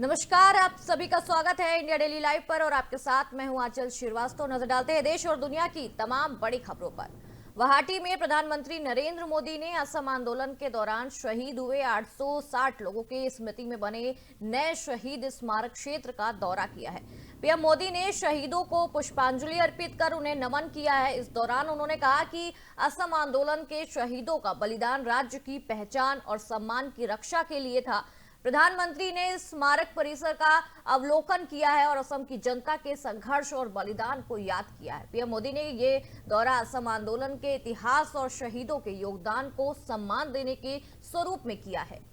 नमस्कार, आप सभी का स्वागत है इंडिया डेली लाइव पर और आपके साथ मैं हूं आंचल श्रीवास्तव। नजर डालते हैं देश और दुनिया की तमाम बड़ी खबरों पर। गुवाहाटी में प्रधानमंत्री नरेंद्र मोदी ने असम आंदोलन के दौरान शहीद हुए 860 लोगों की स्मृति में बने नए शहीद स्मारक क्षेत्र का दौरा किया है। पीएम मोदी ने शहीदों को पुष्पांजलि अर्पित कर उन्हें नमन किया है। इस दौरान उन्होंने कहा कि असम आंदोलन के शहीदों का बलिदान राज्य की पहचान और सम्मान की रक्षा के लिए था। प्रधानमंत्री ने स्मारक परिसर का अवलोकन किया है और असम की जनता के संघर्ष और बलिदान को याद किया है। पीएम मोदी ने ये दौरा असम आंदोलन के इतिहास और शहीदों के योगदान को सम्मान देने के स्वरूप में किया है।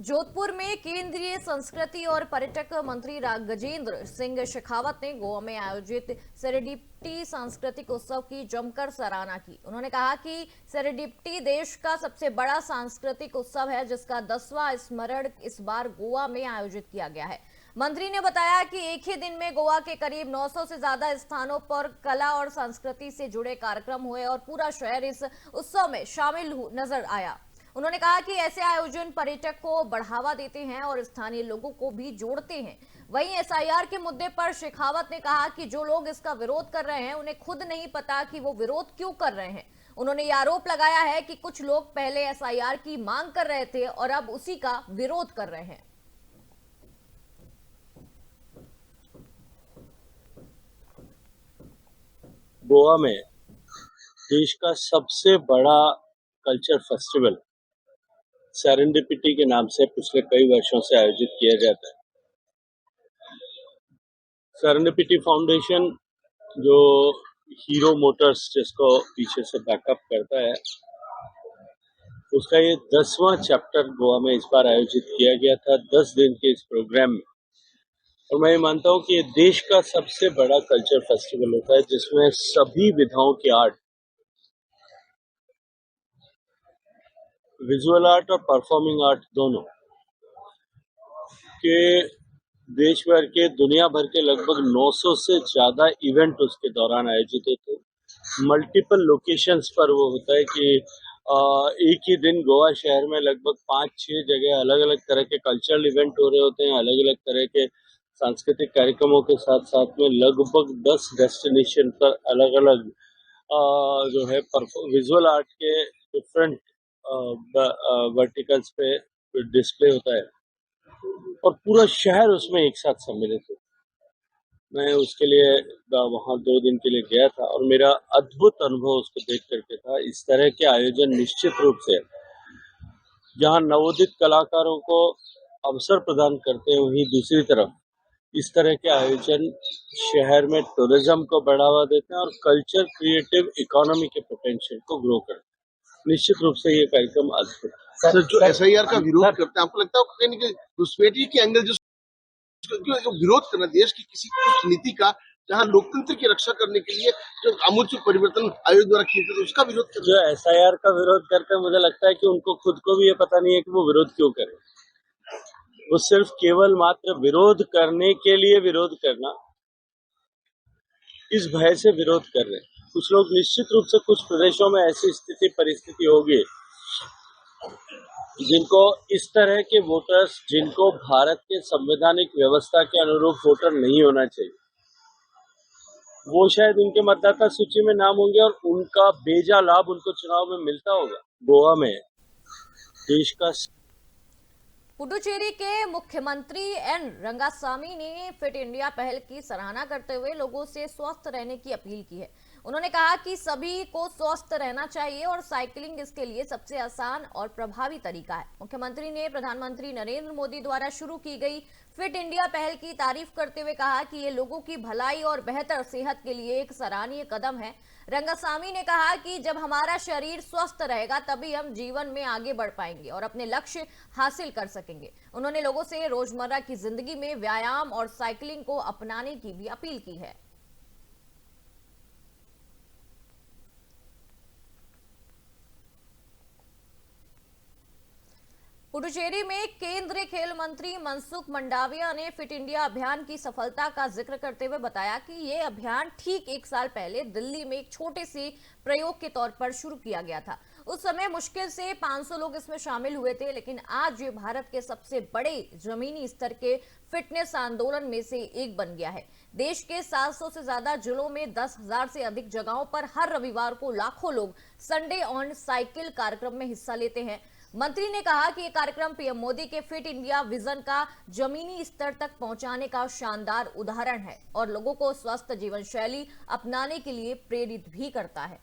जोधपुर में केंद्रीय संस्कृति और पर्यटक मंत्री गजेंद्र सिंह शेखावत ने गोवा में आयोजित सेरेडिप्टी सांस्कृतिक उत्सव की जमकर सराहना की। उन्होंने कहा कि सेरेडिप्टी देश का सबसे बड़ा सांस्कृतिक उत्सव है, जिसका 10वां स्मरण इस बार गोवा में आयोजित किया गया है। मंत्री ने बताया कि एक ही दिन में गोवा के करीब 900 से ज्यादा स्थानों पर कला और संस्कृति से जुड़े कार्यक्रम हुए और पूरा शहर इस उत्सव में शामिल नजर आया। उन्होंने कहा कि ऐसे आयोजन पर्यटक को बढ़ावा देते हैं और स्थानीय लोगों को भी जोड़ते हैं। वहीं एसआईआर के मुद्दे पर शेखावत ने कहा कि जो लोग इसका विरोध कर रहे हैं उन्हें खुद नहीं पता कि वो विरोध क्यों कर रहे हैं। उन्होंने ये आरोप लगाया है कि कुछ लोग पहले एसआईआर की मांग कर रहे थे और अब उसी का विरोध कर रहे हैं। गोवा में देश का सबसे बड़ा कल्चर फेस्टिवल सेरेंडिपिटी के नाम से पिछले कई वर्षों से आयोजित किया जाता है। सेरेंडिपिटी फाउंडेशन जो हीरो मोटर्स जिसको पीछे से बैकअप करता है, उसका ये 10वां चैप्टर गोवा में इस बार आयोजित किया गया था 10 दिन के इस प्रोग्राम में। और मैं ये मानता हूँ कि ये देश का सबसे बड़ा कल्चर फेस्टिवल होता है जिसमें सभी विधाओं की आर्ट, विजुअल आर्ट और परफॉर्मिंग आर्ट दोनों के देश भर के दुनिया भर के लगभग 900 से ज्यादा इवेंट उसके दौरान आयोजित होते हैं। मल्टीपल लोकेशंस पर वो होता है कि एक ही दिन गोवा शहर में लगभग 5-6 जगह अलग अलग तरह के कल्चरल इवेंट हो रहे होते हैं। अलग अलग तरह के सांस्कृतिक कार्यक्रमों के साथ साथ में लगभग 10 डेस्टिनेशन पर अलग अलग जो है विजुअल आर्ट के डिफरेंट वर्टिकल्स पे डिस्प्ले होता है और पूरा शहर उसमें एक साथ सम्मिलित है। मैं उसके लिए वहां 2 दिन के लिए गया था और मेरा अद्भुत अनुभव उसको देख करके था। इस तरह के आयोजन निश्चित रूप से जहां नवोदित कलाकारों को अवसर प्रदान करते हैं, वहीं दूसरी तरफ इस तरह के आयोजन शहर में टूरिज्म को बढ़ावा देते हैं और कल्चर क्रिएटिव इकोनॉमी के पोटेंशियल को ग्रो करते हैं। निश्चित रूप से ये कार्यक्रम अद्भुत है। सर, जो एसआईआर का विरोध करते हैं, आपको लगता है कहीं न कहीं घुसपैठी के एंगल जो विरोध करना देश की किसी कुछ नीति का, जहां लोकतंत्र की रक्षा करने के लिए जो आमूल परिवर्तन आयोग द्वारा किए गए उसका विरोध करना? जो एसआईआर का विरोध करते हैं, मुझे लगता है कि उनको खुद को भी ये पता नहीं है कि वो विरोध क्यों करें। वो सिर्फ केवल मात्र विरोध करने के लिए विरोध करना, इस भय से विरोध कर रहे हैं। कुछ लोग निश्चित रूप से कुछ प्रदेशों में ऐसी स्थिति परिस्थिति होगी जिनको इस तरह के वोटर्स, जिनको भारत के संवैधानिक व्यवस्था के अनुरूप वोटर नहीं होना चाहिए, वो शायद उनके मतदाता सूची में नाम होंगे और उनका बेजा लाभ उनको चुनाव में मिलता होगा। गोवा में देश का पुडुचेरी के मुख्यमंत्री एन रंगासामी ने फिट इंडिया पहल की सराहना करते हुए लोगों से स्वस्थ रहने की अपील की है। उन्होंने कहा कि सभी को स्वस्थ रहना चाहिए और साइकिलिंग इसके लिए सबसे आसान और प्रभावी तरीका है। मुख्यमंत्री ने प्रधानमंत्री नरेंद्र मोदी द्वारा शुरू की गई फिट इंडिया पहल की तारीफ करते हुए कहा कि ये लोगों की भलाई और बेहतर सेहत के लिए एक सराहनीय कदम है। रंगासामी ने कहा कि जब हमारा शरीर स्वस्थ रहेगा तभी हम जीवन में आगे बढ़ पाएंगे और अपने लक्ष्य हासिल कर सकेंगे। उन्होंने लोगों से रोजमर्रा की जिंदगी में व्यायाम और साइकिलिंग को अपनाने की भी अपील की है। पुडुचेरी में केंद्रीय खेल मंत्री मनसुख मंडाविया ने फिट इंडिया अभियान की सफलता का जिक्र करते हुए बताया कि ये अभियान ठीक 1 साल पहले दिल्ली में एक छोटे से प्रयोग के तौर पर शुरू किया गया था। उस समय मुश्किल से 500 लोग इसमें शामिल हुए थे, लेकिन आज ये भारत के सबसे बड़े जमीनी स्तर के फिटनेस आंदोलन में से एक बन गया है। देश के 700 से ज्यादा जिलों में 10,000 से अधिक जगहों पर हर रविवार को लाखों लोग संडे ऑन साइकिल कार्यक्रम में हिस्सा लेते हैं। मंत्री ने कहा कि यह कार्यक्रम पीएम मोदी के फिट इंडिया विजन का जमीनी स्तर तक पहुंचाने का शानदार उदाहरण है और लोगों को स्वस्थ जीवन शैली अपनाने के लिए प्रेरित भी करता है।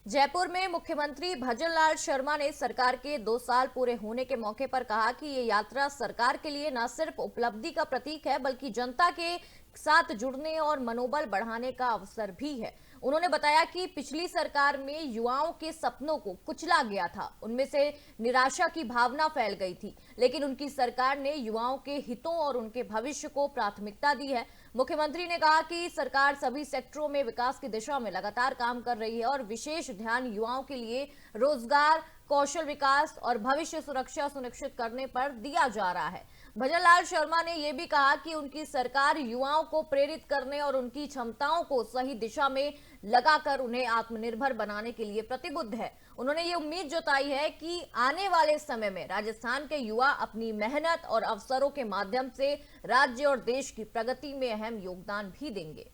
जयपुर में मुख्यमंत्री भजनलाल शर्मा ने सरकार के 2 साल पूरे होने के मौके पर कहा कि ये यात्रा सरकार के लिए न सिर्फ उपलब्धि का प्रतीक है, बल्कि जनता के साथ जुड़ने और मनोबल बढ़ाने का अवसर भी है। उन्होंने बताया कि पिछली सरकार में युवाओं के सपनों को कुचला गया था, उनमें से निराशा की भावना फैल गई थी, लेकिन उनकी सरकार ने युवाओं के हितों और उनके भविष्य को प्राथमिकता दी है। मुख्यमंत्री ने कहा कि सरकार सभी सेक्टरों में विकास की दिशा में लगातार काम कर रही है और विशेष ध्यान युवाओं के लिए रोजगार, कौशल विकास और भविष्य सुरक्षा सुनिश्चित करने पर दिया जा रहा है। भजनलाल शर्मा ने यह भी कहा कि उनकी सरकार युवाओं को प्रेरित करने और उनकी क्षमताओं को सही दिशा में लगाकर उन्हें आत्मनिर्भर बनाने के लिए प्रतिबद्ध है। उन्होंने ये उम्मीद जताई है कि आने वाले समय में राजस्थान के युवा अपनी मेहनत और अवसरों के माध्यम से राज्य और देश की प्रगति में अहम योगदान भी देंगे।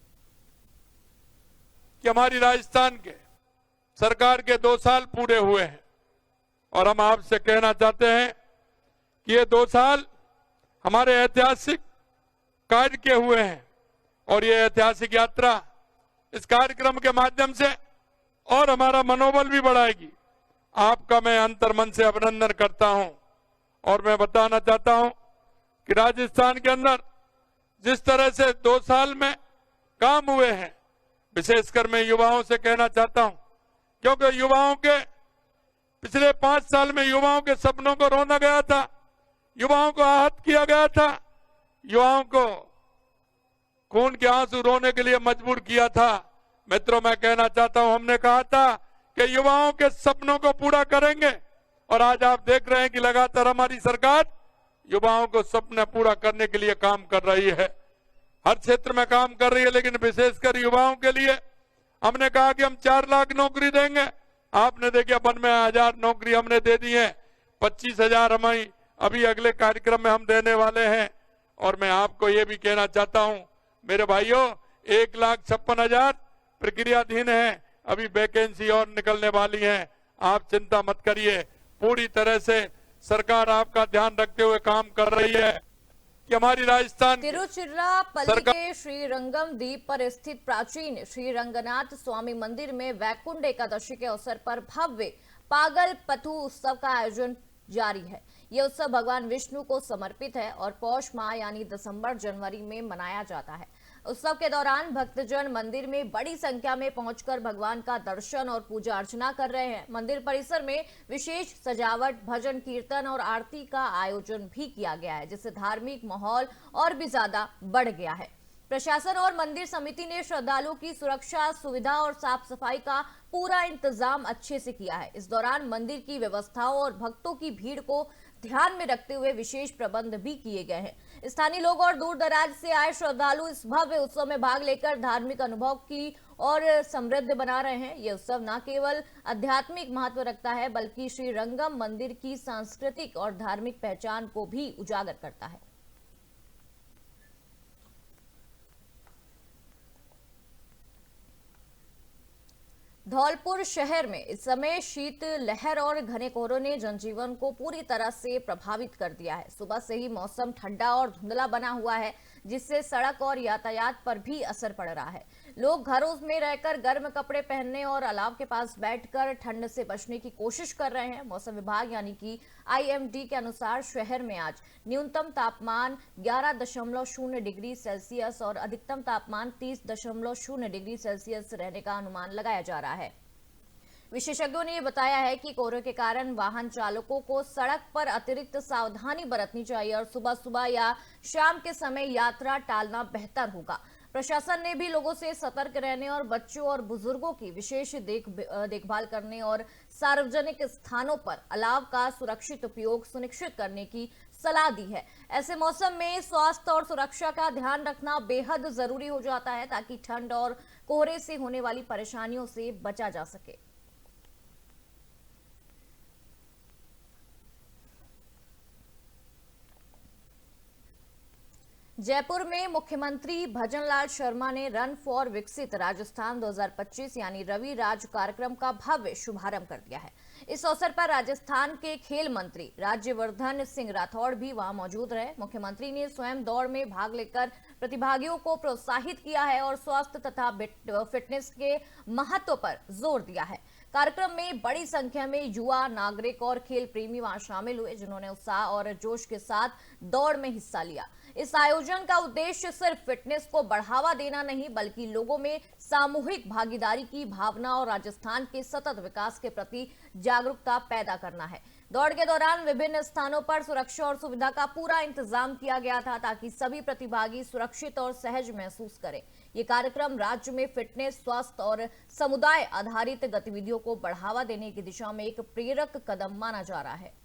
कि हमारी राजस्थान के सरकार के 2 साल पूरे हुए हैं और हम आपसे कहना चाहते हैं कि ये 2 साल हमारे ऐतिहासिक कार्य के हुए हैं और ये ऐतिहासिक यात्रा इस कार्यक्रम के माध्यम से और हमारा मनोबल भी बढ़ाएगी। आपका मैं अंतर्मन से अभिनंदन करता हूं और मैं बताना चाहता हूं कि राजस्थान के अंदर जिस तरह से 2 साल में काम हुए हैं, विशेषकर मैं युवाओं से कहना चाहता हूं, क्योंकि युवाओं के पिछले 5 साल में युवाओं के सपनों को रोना गया था, युवाओं को आहत किया गया था, युवाओं को खून के आंसू रोने के लिए मजबूर किया था। मित्रों, मैं कहना चाहता हूं, हमने कहा था कि युवाओं के सपनों को पूरा करेंगे और आज आप देख रहे हैं कि लगातार हमारी सरकार युवाओं को सपने पूरा करने के लिए काम कर रही है। हर क्षेत्र में काम कर रही है, लेकिन विशेषकर युवाओं के लिए हमने कहा कि हम 4 लाख नौकरी देंगे। आपने देखा 92,000 नौकरी हमने दे दी है, 25,000 हमारी अभी अगले कार्यक्रम में हम देने वाले हैं। और मैं आपको ये भी कहना चाहता हूं मेरे भाइयों, 1,56,000 प्रक्रियाधीन है, अभी वैकेंसी और निकलने वाली है। आप चिंता मत करिए, पूरी तरह से सरकार आपका ध्यान रखते हुए काम कर रही है कि हमारी राजस्थान तिरुचिरापल्ली के श्रीरंगम द्वीप पर स्थित प्राचीन श्री रंगनाथ स्वामी मंदिर में वैकुंठ एकादशी के अवसर पर भव्य पागल पथु उत्सव का आयोजन जारी है। यह उत्सव भगवान विष्णु को समर्पित है और पौष माह यानी दिसंबर जनवरी में मनाया जाता है। उत्सव के दौरान भक्तजन मंदिर में बड़ी संख्या में पहुंचकर भगवान का दर्शन और पूजा अर्चना कर रहे हैं। मंदिर परिसर में विशेष सजावट, भजन कीर्तन और आरती का आयोजन भी किया गया है, जिससे धार्मिक माहौल और भी ज्यादा बढ़ गया है। प्रशासन और मंदिर समिति ने श्रद्धालुओं की सुरक्षा, सुविधा और साफ सफाई का पूरा इंतजाम अच्छे से किया है। इस दौरान मंदिर की व्यवस्थाओं और भक्तों की भीड़ को ध्यान में रखते हुए विशेष प्रबंध भी किए गए हैं। स्थानीय लोग और दूर दराज से आए श्रद्धालु इस भव्य उत्सव में भाग लेकर धार्मिक अनुभव की और समृद्ध बना रहे हैं। यह उत्सव न केवल आध्यात्मिक महत्व रखता है, बल्कि श्री रंगम मंदिर की सांस्कृतिक और धार्मिक पहचान को भी उजागर करता है। धौलपुर शहर में इस समय शीत लहर और घने कोहरे ने जनजीवन को पूरी तरह से प्रभावित कर दिया है। सुबह से ही मौसम ठंडा और धुंधला बना हुआ है, जिससे सड़क और यातायात पर भी असर पड़ रहा है। लोग घरों में रहकर गर्म कपड़े पहनने और अलाव के पास बैठकर ठंड से बचने की कोशिश कर रहे हैं। मौसम विभाग यानी कि IMD के अनुसार शहर में आज न्यूनतम तापमान 11.0 डिग्री सेल्सियस और अधिकतम तापमान 30.0 डिग्री सेल्सियस रहने का अनुमान लगाया जा रहा है। विशेषज्ञों ने बताया है कि कोहरे के कारण वाहन चालकों को सड़क पर अतिरिक्त सावधानी बरतनी चाहिए और सुबह सुबह या शाम के समय यात्रा टालना बेहतर होगा। प्रशासन ने भी लोगों से सतर्क रहने और बच्चों और बुजुर्गों की विशेष देखभाल करने और सार्वजनिक स्थानों पर अलाव का सुरक्षित उपयोग सुनिश्चित करने की सलाह दी है। ऐसे मौसम में स्वास्थ्य और सुरक्षा का ध्यान रखना बेहद जरूरी हो जाता है ताकि ठंड और कोहरे से होने वाली परेशानियों से बचा जा सके। जयपुर में मुख्यमंत्री भजनलाल शर्मा ने रन फॉर विकसित राजस्थान 2025 यानी रवि राज कार्यक्रम का भव्य शुभारंभ कर दिया है। इस अवसर पर राजस्थान के खेल मंत्री राज्यवर्धन सिंह राठौड़ भी वहां मौजूद रहे। मुख्यमंत्री ने स्वयं दौड़ में भाग लेकर प्रतिभागियों को प्रोत्साहित किया है और स्वास्थ्य तथा फिटनेस के महत्व पर जोर दिया है। कार्यक्रम में बड़ी संख्या में युवा, नागरिक और खेल प्रेमी वहां शामिल हुए, जिन्होंने उत्साह और जोश के साथ दौड़ में हिस्सा लिया। इस आयोजन का उद्देश्य सिर्फ फिटनेस को बढ़ावा देना नहीं, बल्कि लोगों में सामूहिक भागीदारी की भावना और राजस्थान के सतत विकास के प्रति जागरूकता पैदा करना है। दौड़ के दौरान विभिन्न स्थानों पर सुरक्षा और सुविधा का पूरा इंतजाम किया गया था ताकि सभी प्रतिभागी सुरक्षित और सहज महसूस करें। ये कार्यक्रम राज्य में फिटनेस, स्वास्थ्य और समुदाय आधारित गतिविधियों को बढ़ावा देने की दिशा में एक प्रेरक कदम माना जा रहा है।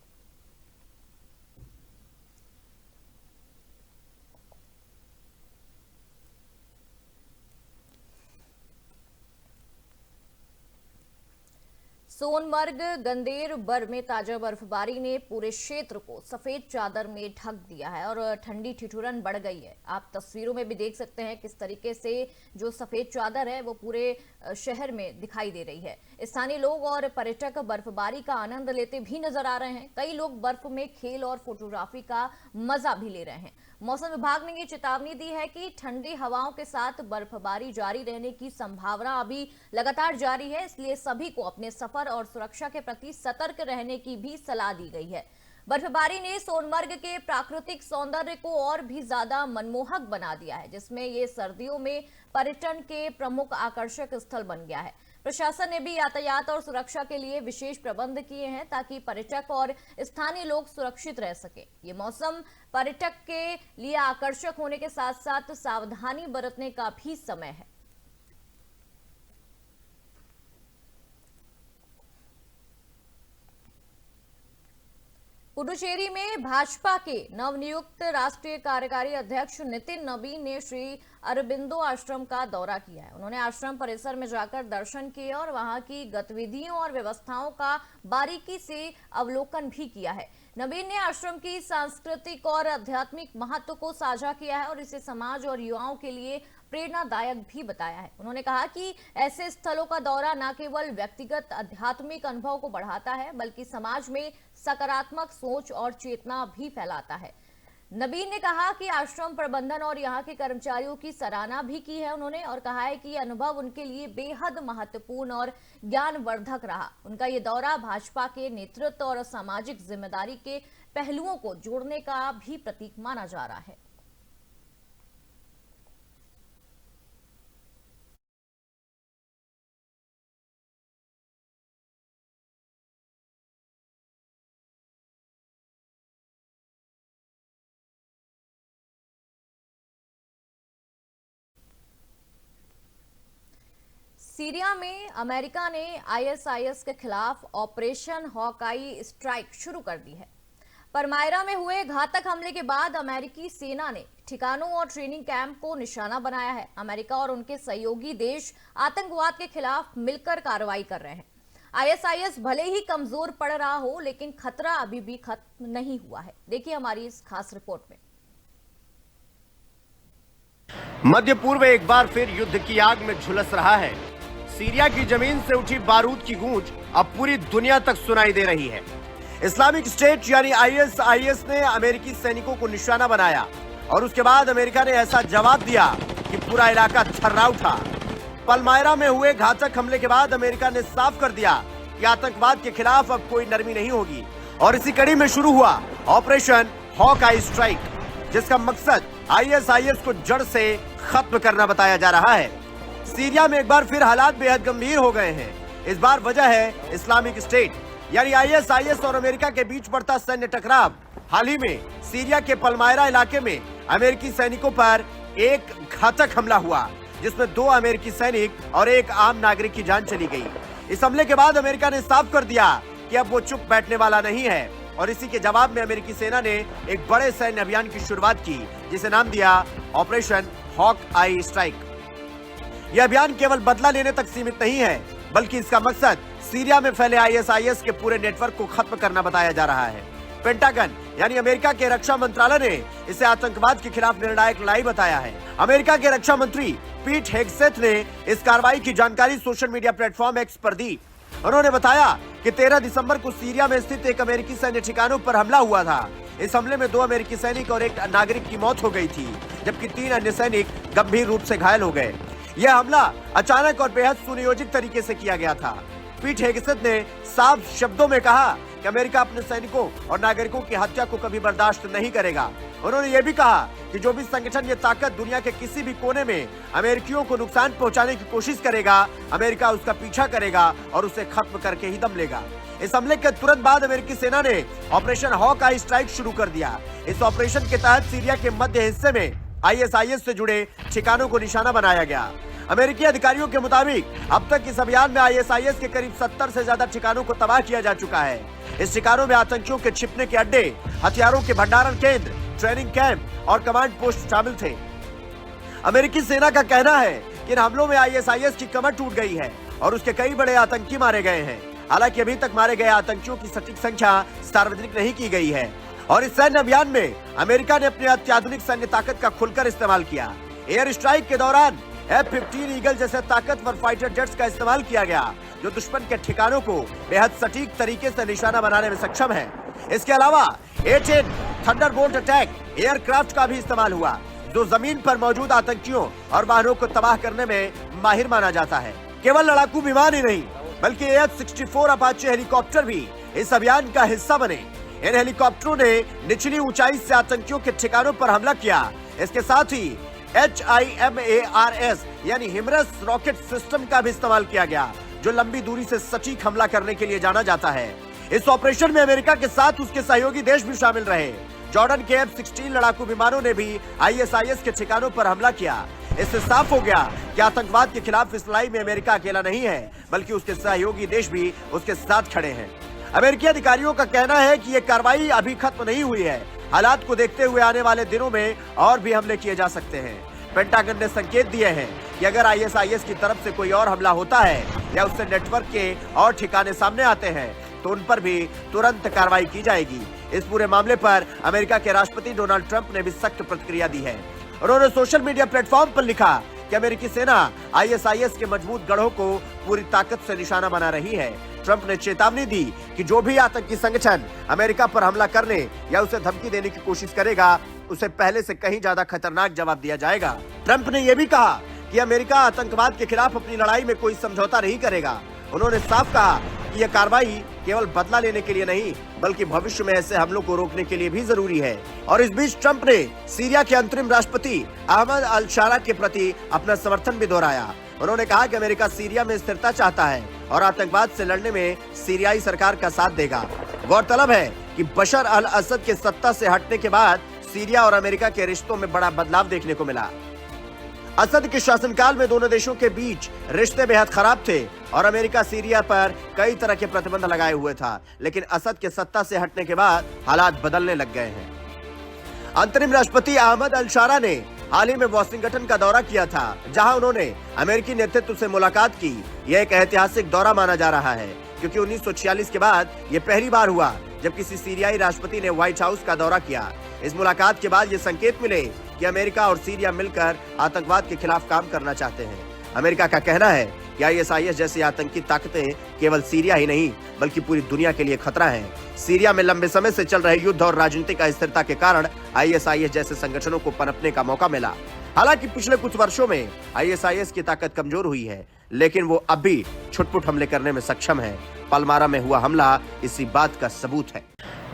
सोनमर्ग गंदेर बर में ताजा बर्फबारी ने पूरे क्षेत्र को सफेद चादर में ढक दिया है और ठंडी ठिठुरन बढ़ गई है। आप तस्वीरों में भी देख सकते हैं किस तरीके से जो सफेद चादर है वो पूरे शहर में दिखाई दे रही है। स्थानीय लोग और पर्यटक बर्फबारी का आनंद लेते भी नजर आ रहे हैं। कई लोग बर्फ में खेल और फोटोग्राफी का मजा भी ले रहे हैं। मौसम विभाग ने ये चेतावनी दी है कि ठंडी हवाओं के साथ बर्फबारी जारी रहने की संभावना अभी लगातार जारी है, इसलिए सभी को अपने सफर और सुरक्षा के प्रति सतर्क रहने की भी सलाह दी गई है। बर्फबारी ने सोनमर्ग के प्राकृतिक सौंदर्य को और भी ज्यादा मनमोहक बना दिया है, जिसमें ये सर्दियों में पर्यटन के प्रमुख आकर्षक स्थल बन गया है। प्रशासन ने भी यातायात और सुरक्षा के लिए विशेष प्रबंध किए हैं ताकि पर्यटक और स्थानीय लोग सुरक्षित रह सके। ये मौसम पर्यटक के लिए आकर्षक होने के साथ साथ सावधानी बरतने का भी समय है। पुडुचेरी में भाजपा के नवनियुक्त राष्ट्रीय कार्यकारी अध्यक्ष नितिन नवीन ने श्री अरबिंदो आश्रम का दौरा किया है। उन्होंने आश्रम परिसर में जाकर दर्शन किए और वहां की गतिविधियों और व्यवस्थाओं का बारीकी से अवलोकन भी किया है। नवीन ने आश्रम की सांस्कृतिक और आध्यात्मिक महत्व को साझा किया है और इसे समाज और युवाओं के लिए प्रेरणादायक भी बताया है। उन्होंने कहा कि ऐसे स्थलों का दौरा न केवल व्यक्तिगत आध्यात्मिक अनुभव को बढ़ाता है, बल्कि समाज में सकारात्मक सोच और चेतना भी फैलाता है। नवीन ने कहा कि आश्रम प्रबंधन और यहाँ के कर्मचारियों की सराहना भी की है उन्होंने, और कहा है कि यह अनुभव उनके लिए बेहद महत्वपूर्ण और ज्ञानवर्धक रहा। उनका ये दौरा भाजपा के नेतृत्व और सामाजिक जिम्मेदारी के पहलुओं को जोड़ने का भी प्रतीक माना जा रहा है। सीरिया में अमेरिका ने आईएसआईएस के खिलाफ ऑपरेशन हॉकाई स्ट्राइक शुरू कर दी है। परमायरा में हुए घातक हमले के बाद अमेरिकी सेना ने ठिकानों और ट्रेनिंग कैंप को निशाना बनाया है। अमेरिका और उनके सहयोगी देश आतंकवाद के खिलाफ मिलकर कार्रवाई कर रहे हैं। आईएसआईएस भले ही कमजोर पड़ रहा हो, लेकिन खतरा अभी भी खत्म नहीं हुआ है। देखिए हमारी इस खास रिपोर्ट में। मध्य पूर्व एक बार फिर युद्ध की आग में झुलस रहा है। सीरिया की जमीन से उठी बारूद की गूंज अब पूरी दुनिया तक सुनाई दे रही है। इस्लामिक स्टेट यानी आईएसआईएस ने अमेरिकी सैनिकों को निशाना बनाया और उसके बाद अमेरिका ने ऐसा जवाब दिया कि पूरा इलाका थर्रा उठा। पलमायरा में हुए घातक हमले के बाद अमेरिका ने साफ कर दिया कि आतंकवाद के खिलाफ अब कोई नरमी नहीं होगी, और इसी कड़ी में शुरू हुआ ऑपरेशन हॉकाई स्ट्राइक, जिसका मकसद आईएसआईएस को जड़ से खत्म करना बताया जा रहा है। सीरिया में एक बार फिर हालात बेहद गंभीर हो गए हैं। इस बार वजह है इस्लामिक स्टेट यानी ISIS और अमेरिका के बीच बढ़ता सैन्य टकराव। हाल ही में सीरिया के पलमायरा इलाके में अमेरिकी सैनिकों पर एक घातक हमला हुआ, जिसमें 2 अमेरिकी सैनिक और 1 आम नागरिक की जान चली गई। इस हमले के बाद अमेरिका ने साफ कर दिया कि अब वो चुप बैठने वाला नहीं है और इसी के जवाब में अमेरिकी सेना ने एक बड़े सैन्य अभियान की शुरुआत की, जिसे नाम दिया ऑपरेशन हॉक आई स्ट्राइक। यह अभियान केवल बदला लेने तक सीमित नहीं है, बल्कि इसका मकसद सीरिया में फैले ISIS के पूरे नेटवर्क को खत्म करना बताया जा रहा है। पेंटागन यानी अमेरिका के रक्षा मंत्रालय ने इसे आतंकवाद के खिलाफ निर्णायक लड़ाई बताया है। अमेरिका के रक्षा मंत्री पीट हेगसेथ ने इस कार्रवाई की जानकारी सोशल मीडिया प्लेटफॉर्म X पर दी। उन्होंने बताया कि 13 दिसंबर को सीरिया में स्थित एक अमेरिकी सैन्य ठिकानों पर हमला हुआ था। इस हमले में 2 अमेरिकी सैनिक और 1 नागरिक की मौत हो गई थी, जबकि 3 अन्य सैनिक गंभीर रूप से घायल हो गए। यह हमला अचानक और बेहद सुनियोजित तरीके से किया गया था। पीट हेगसेथ ने साफ शब्दों में कहा कि अमेरिका अपने सैनिकों और नागरिकों की हत्या को कभी बर्दाश्त नहीं करेगा। उन्होंने यह भी कहा कि जो भी संगठन या ताकत दुनिया के किसी भी कोने में अमेरिकियों को नुकसान पहुंचाने की कोशिश करेगा, अमेरिका उसका पीछा करेगा और उसे खत्म करके ही दम लेगा। इस हमले के तुरंत बाद अमेरिकी सेना ने ऑपरेशन हॉक आई स्ट्राइक शुरू कर दिया। इस ऑपरेशन के तहत सीरिया के मध्य हिस्से में ISIS से जुड़े ठिकानों को निशाना बनाया गया। अमेरिकी अधिकारियों के मुताबिक अब तक इस अभियान में ISIS के करीब 70 से ज्यादा ठिकानों को तबाह किया जा चुका है। इस ठिकानों में आतंकियों के छिपने के अड्डे, हथियारों के भंडारण केंद्र, ट्रेनिंग कैंप और कमांड पोस्ट शामिल थे। अमेरिकी सेना का कहना है कि इन हमलों में ISIS की कमर टूट गई है और उसके कई बड़े आतंकी मारे गए हैं। हालांकि अभी तक मारे गए आतंकियों की सटीक संख्या सार्वजनिक नहीं की गई है और इस सैन्य अभियान में अमेरिका ने अपनी अत्याधुनिक सैन्य ताकत का खुलकर इस्तेमाल किया। एयर स्ट्राइक के दौरान F-15 ईगल जैसे ताकतवर फाइटर जेट्स का इस्तेमाल किया गया, जो दुश्मन के ठिकानों को बेहद सटीक तरीके से निशाना बनाने में सक्षम है। इसके अलावा A-10 थंडरबोल्ट अटैक एयरक्राफ्ट का भी इस्तेमाल हुआ, जो जमीन पर मौजूद आतंकियों और वाहनों को तबाह करने में माहिर माना जाता है। केवल लड़ाकू विमान ही नहीं, बल्कि F-64 अपाचे हेलीकॉप्टर भी इस अभियान का हिस्सा बने। इन हेलीकॉप्टरों ने निचली ऊंचाई से आतंकियों के ठिकानों पर हमला किया। इसके साथ ही HIMARS यानी हिमरस रॉकेट सिस्टम का भी इस्तेमाल किया गया, जो लंबी दूरी से सटीक हमला करने के लिए जाना जाता है। इस ऑपरेशन में अमेरिका के साथ उसके सहयोगी देश भी शामिल रहे। जॉर्डन के F-16 लड़ाकू विमानों ने भी ISIS के ठिकानों पर हमला किया। इससे साफ हो गया कि आतंकवाद के खिलाफ इस लड़ाई में अमेरिका अकेला नहीं है, बल्कि उसके सहयोगी देश भी उसके साथ खड़े हैं। अमेरिकी अधिकारियों का कहना है कि यह कार्रवाई अभी खत्म नहीं हुई है। हालात को देखते हुए आने वाले दिनों में और भी हमले किए जा सकते हैं। पेंटागन ने संकेत दिए हैं कि अगर ISIS की तरफ से कोई और हमला होता है या उससे नेटवर्क के और ठिकाने सामने आते हैं, तो उन पर भी तुरंत कार्रवाई की जाएगी। इस पूरे मामले पर अमेरिका के राष्ट्रपति डोनाल्ड ट्रंप ने भी सख्त प्रतिक्रिया दी है। उन्होंने सोशल मीडिया प्लेटफॉर्म पर लिखा कि अमेरिकी सेना ISIS के मजबूत गढ़ों को पूरी ताकत से निशाना बना रही है। ट्रंप ने चेतावनी दी कि जो भी आतंकी संगठन अमेरिका पर हमला करने या उसे धमकी देने की कोशिश करेगा, उसे पहले से कहीं ज्यादा खतरनाक जवाब दिया जाएगा। ट्रंप ने यह भी कहा कि अमेरिका आतंकवाद के खिलाफ अपनी लड़ाई में कोई समझौता नहीं करेगा। उन्होंने साफ कहा कि यह कार्रवाई केवल बदला लेने के लिए नहीं, बल्कि भविष्य में ऐसे हमलों को रोकने के लिए भी जरूरी है। और इस बीच ट्रंप ने सीरिया के अंतरिम राष्ट्रपति अहमद अल-शारा के प्रति अपना समर्थन भी दोहराया। उन्होंने कहा कि अमेरिका सीरिया में स्थिरता चाहता है और आतंकवाद से लड़ने में सीरियाई सरकार का साथ देगा। गौरतलब है कि बशर अल असद के सत्ता से हटने के बाद सीरिया और अमेरिका के रिश्तों में बड़ा बदलाव देखने को मिला। असद के शासनकाल में दोनों देशों के बीच रिश्ते बेहद खराब थे और अमेरिका सीरिया पर कई तरह के प्रतिबंध लगाए हुए था, लेकिन असद के सत्ता से हटने के बाद हालात बदलने लग गए हैं। अंतरिम राष्ट्रपति अहमद अल-शारा ने हाल ही में वाशिंगटन का दौरा किया था, जहां उन्होंने अमेरिकी नेतृत्व से मुलाकात की। यह एक ऐतिहासिक दौरा माना जा रहा है, क्योंकि 1946 के बाद यह पहली बार हुआ जब किसी सीरियाई राष्ट्रपति ने व्हाइट हाउस का दौरा किया। इस मुलाकात के बाद ये संकेत मिले कि अमेरिका और सीरिया मिलकर आतंकवाद के खिलाफ काम करना चाहते हैं। अमेरिका का कहना है कि ISIS जैसी आतंकी ताकतें केवल सीरिया ही नहीं, बल्कि पूरी दुनिया के लिए खतरा है। सीरिया में लंबे समय से चल रहे युद्ध और राजनीतिक अस्थिरता के कारण ISIS जैसे संगठनों को पनपने का मौका मिला। हालांकि पिछले कुछ वर्षों में ISIS की ताकत कमजोर हुई है, लेकिन वो अब भी छुटपुट हमले करने में सक्षम है। पलमारा में हुआ हमला इसी बात का सबूत है।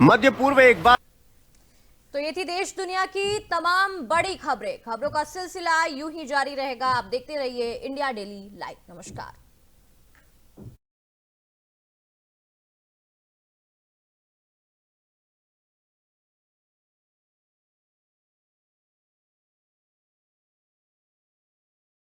मध्य पूर्व एक बार तो ये थी देश दुनिया की तमाम बड़ी खबरों का सिलसिला यूं ही जारी रहेगा। आप देखते रहिए इंडिया डेली लाइव। नमस्कार।